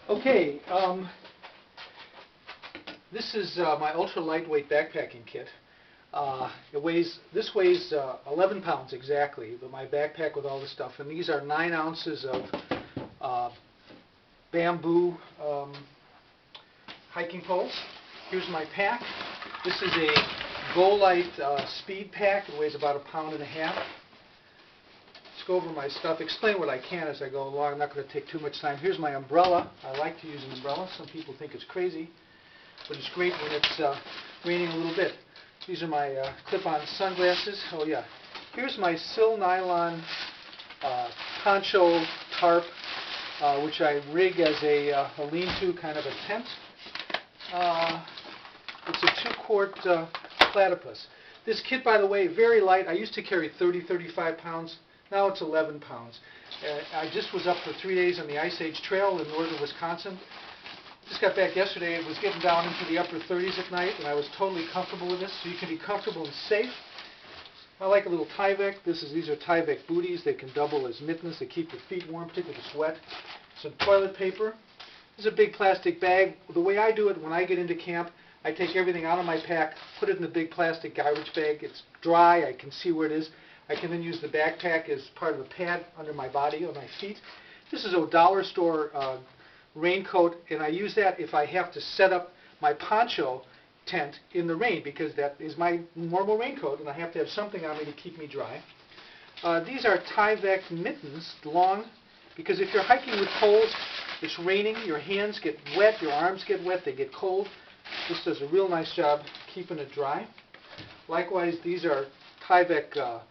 Okay, this is my ultra lightweight backpacking kit. This weighs 11 pounds exactly, but my backpack with all the stuff. And these are 9 ounces of bamboo hiking poles. Here's my pack. This is a Go-Lite speed pack. It weighs about 1.5 pounds. Let's go over my stuff, explain what I can as I go along. I'm not going to take too much time. Here's my umbrella. I like to use an umbrella. Some people think it's crazy, but it's great when it's raining a little bit. These are my clip-on sunglasses. Oh yeah. Here's my sil nylon poncho tarp, which I rig as a lean-to, kind of a tent. It's a 2-quart platypus. This kit, by the way, very light. I used to carry 35 pounds. Now it's 11 pounds. I just was up for 3 days on the Ice Age Trail in northern Wisconsin. Just got back yesterday. It was getting down into the upper 30s at night, and I was totally comfortable with this. So you can be comfortable and safe. I like a little Tyvek. These are Tyvek booties. They can double as mittens. They keep your feet warm, particularly if it's wet. Some toilet paper. This is a big plastic bag. The way I do it when I get into camp, I take everything out of my pack, put it in the big plastic garbage bag. It's dry. I can see where it is. I can then use the backpack as part of a pad under my body, on my feet. This is a dollar store raincoat, and I use that if I have to set up my poncho tent in the rain, because that is my normal raincoat, and I have to have something on me to keep me dry. These are Tyvek mittens, long, because if you're hiking with poles, it's raining, your hands get wet, your arms get wet, they get cold. This does a real nice job keeping it dry. Likewise, these are Tyvek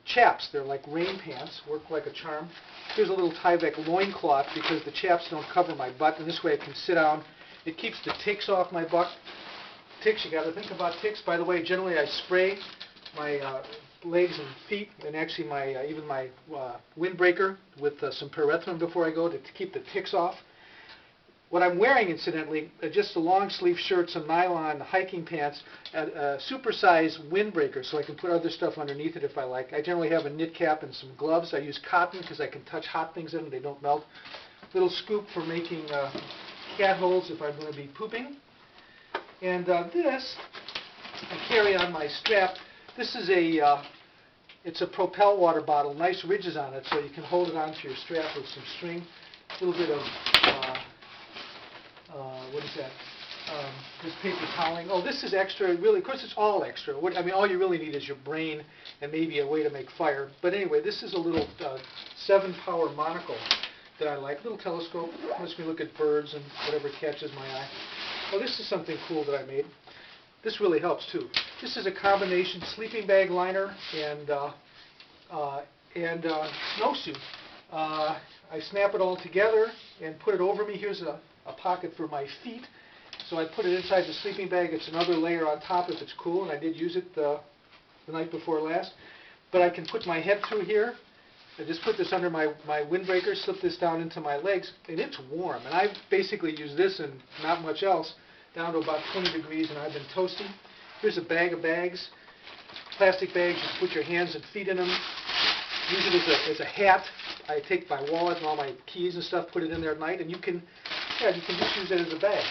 chaps. They're like rain pants, work like a charm. Here's a little Tyvek loincloth because the chaps don't cover my butt, and this way I can sit down. It keeps the ticks off my butt. Ticks, you got to think about ticks. By the way, generally I spray my legs and feet, and actually even my windbreaker with some pyrethrum before I go to keep the ticks off. What I'm wearing, incidentally, just a long sleeve shirt, some nylon hiking pants, a supersized windbreaker so I can put other stuff underneath it if I like. I generally have a knit cap and some gloves. I use cotton because I can touch hot things in them, they don't melt. Little scoop for making cat holes if I'm going to be pooping. And this I carry on my strap. This is it's a Propel water bottle, nice ridges on it so you can hold it onto your strap with some string. A little bit of what is that? This paper toweling. Oh, this is extra, really. Of course, it's all extra. I mean, all you really need is your brain and maybe a way to make fire. But anyway, this is a little 7-power monocle that I like. Little telescope. Lets me look at birds and whatever catches my eye. Oh, this is something cool that I made. This really helps too. This is a combination sleeping bag liner and snowsuit. I snap it all together and put it over me. Here's a pocket for my feet. So I put it inside the sleeping bag. It's another layer on top if it's cool, and I did use it the night before last. But I can put my head through here. I just put this under my windbreaker, slip this down into my legs, and it's warm. And I basically use this and not much else down to about 20 degrees, and I've been toasting. Here's a bag of bags, plastic bags. You put your hands and feet in them. Use it as a hat. I take my wallet and all my keys and stuff, put it in there at night, and you can just use it as a bag.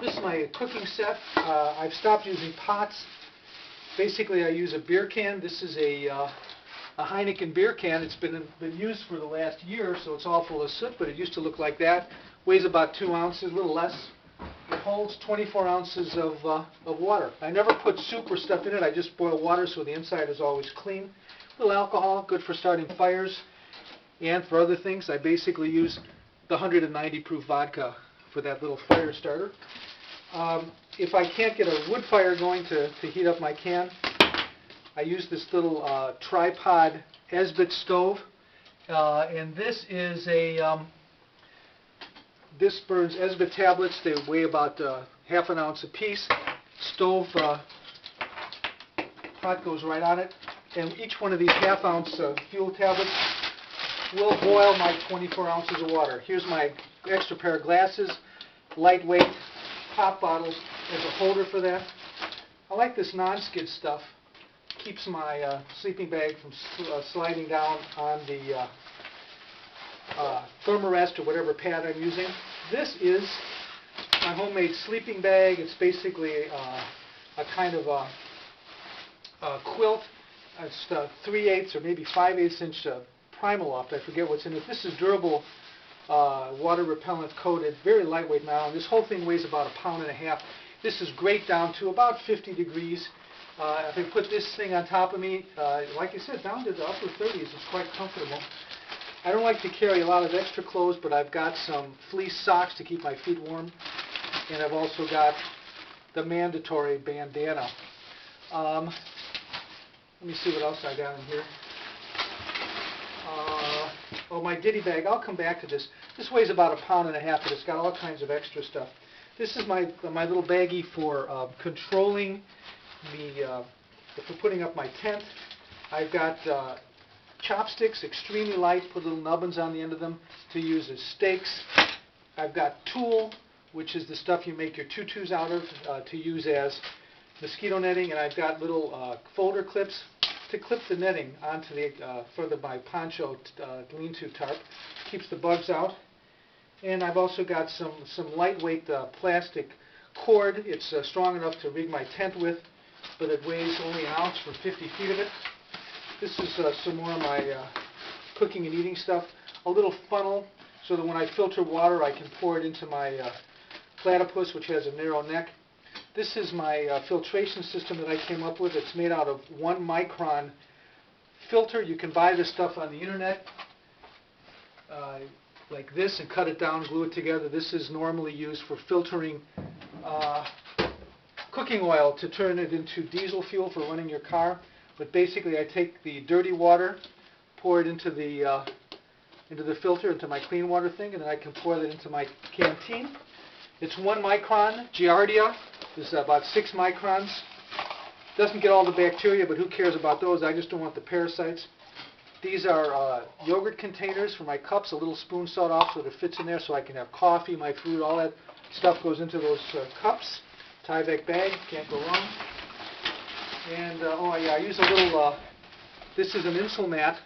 This is my cooking set. I've stopped using pots. Basically, I use a beer can. This is a Heineken beer can. It's been used for the last year, so it's all full of soot, but it used to look like that. Weighs about 2 ounces, a little less. It holds 24 ounces of water. I never put soup or stuff in it. I just boil water so the inside is always clean. A little alcohol, good for starting fires. And for other things, I basically use the 190 proof vodka for that little fire starter. If I can't get a wood fire going to heat up my can, I use this little tripod Esbit stove. And this is this burns Esbit tablets. They weigh about ½ an ounce apiece. Stove pot goes right on it. And each one of these ½ ounce fuel tablets will boil my 24 ounces of water. Here's my extra pair of glasses, lightweight pop bottles as a holder for that. I like this non-skid stuff. Keeps my sleeping bag from sliding down on thermarest or whatever pad I'm using. This is my homemade sleeping bag. It's basically a kind of a quilt. It's 3/8 or maybe 5/8 inch Primaloft. I forget what's in it. This is durable, water repellent coated, very lightweight nylon. This whole thing weighs about 1.5 pounds. This is great down to about 50 degrees. If I put this thing on top of me, like I said, down to the upper 30s, it's quite comfortable. I don't like to carry a lot of extra clothes, but I've got some fleece socks to keep my feet warm, and I've also got the mandatory bandana. Let me see what else I got in here. Oh, my ditty bag. I'll come back to this. This weighs about 1.5 pounds, but it's got all kinds of extra stuff. This is my little baggie for controlling for putting up my tent. I've got chopsticks, extremely light, put little nubbins on the end of them to use as stakes. I've got tulle, which is the stuff you make your tutus out of, to use as mosquito netting, and I've got little folder clips to clip the netting onto the further my poncho lean-to tarp. Keeps the bugs out. And I've also got some lightweight plastic cord. It's strong enough to rig my tent with, but it weighs only 1 ounce for 50 feet of it. This is some more of my cooking and eating stuff. A little funnel so that when I filter water I can pour it into my platypus, which has a narrow neck. This is my filtration system that I came up with. It's made out of 1 micron filter. You can buy this stuff on the internet like this and cut it down, glue it together. This is normally used for filtering cooking oil to turn it into diesel fuel for running your car. But basically I take the dirty water, pour it into the filter, into my clean water thing, and then I can pour that into my canteen. It's 1 micron. Giardia is about 6 microns. Doesn't get all the bacteria, but who cares about those? I just don't want the parasites. These are yogurt containers for my cups, a little spoon sawed off so that it fits in there so I can have coffee, my fruit, all that stuff goes into those cups. Tyvek bag, can't go wrong. And oh yeah, I use a little, this is an insole mat,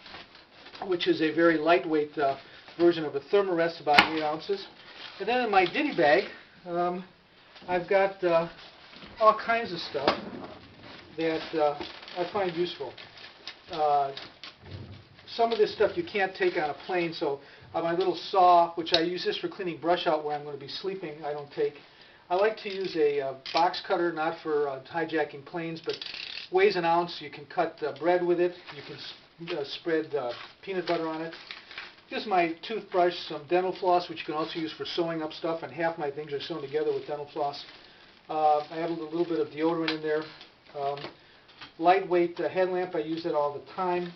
which is a very lightweight version of a thermarest, about 8 ounces. And then in my ditty bag, I've got all kinds of stuff that I find useful. Some of this stuff you can't take on a plane, so my little saw, which I use this for cleaning brush out where I'm going to be sleeping, I don't take. I like to use a box cutter, not for hijacking planes, but weighs 1 ounce. You can cut bread with it. You can spread peanut butter on it. Here's my toothbrush, some dental floss, which you can also use for sewing up stuff, and half my things are sewn together with dental floss. I have a little bit of deodorant in there. Lightweight headlamp, I use it all the time.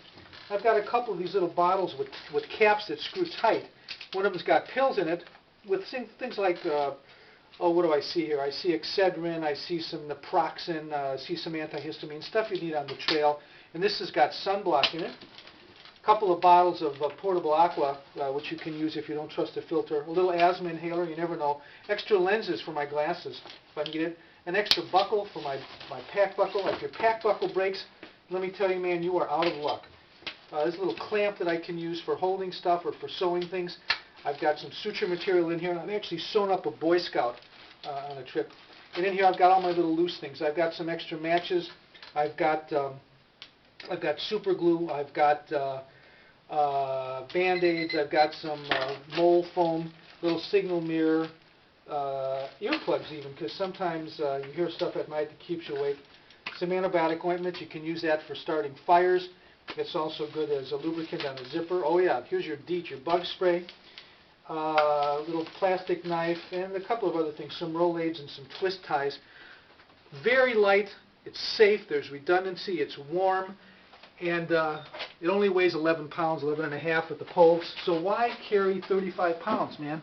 I've got a couple of these little bottles with caps that screw tight. One of them's got pills in it with things like, oh, what do I see here? I see Excedrin, I see some naproxen, I see some antihistamine, stuff you need on the trail. And this has got sunblock in it. A couple of bottles of portable aqua, which you can use if you don't trust the filter. A little asthma inhaler, you never know. Extra lenses for my glasses, if I can get it. An extra buckle for my pack buckle. If your pack buckle breaks, let me tell you, man, you are out of luck. There's a little clamp that I can use for holding stuff or for sewing things. I've got some suture material in here, and I've actually sewn up a Boy Scout on a trip. And in here I've got all my little loose things. I've got some extra matches. I've got super glue. I've got Band-Aids. I've got some mole foam, little signal mirror, earplugs even, because sometimes you hear stuff at night that keeps you awake. Some antibiotic ointment. You can use that for starting fires. It's also good as a lubricant on a zipper. Oh yeah, here's your DEET, your bug spray. Little plastic knife, and a couple of other things, some Rolaids and some twist ties. Very light, it's safe, there's redundancy, it's warm, and it only weighs 11 pounds, 11.5 at the poles. So why carry 35 pounds, man?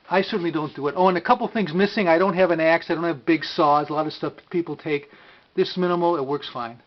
I certainly don't do it. Oh, and a couple things missing. I don't have an axe, I don't have big saws, a lot of stuff people take. This is minimal, it works fine.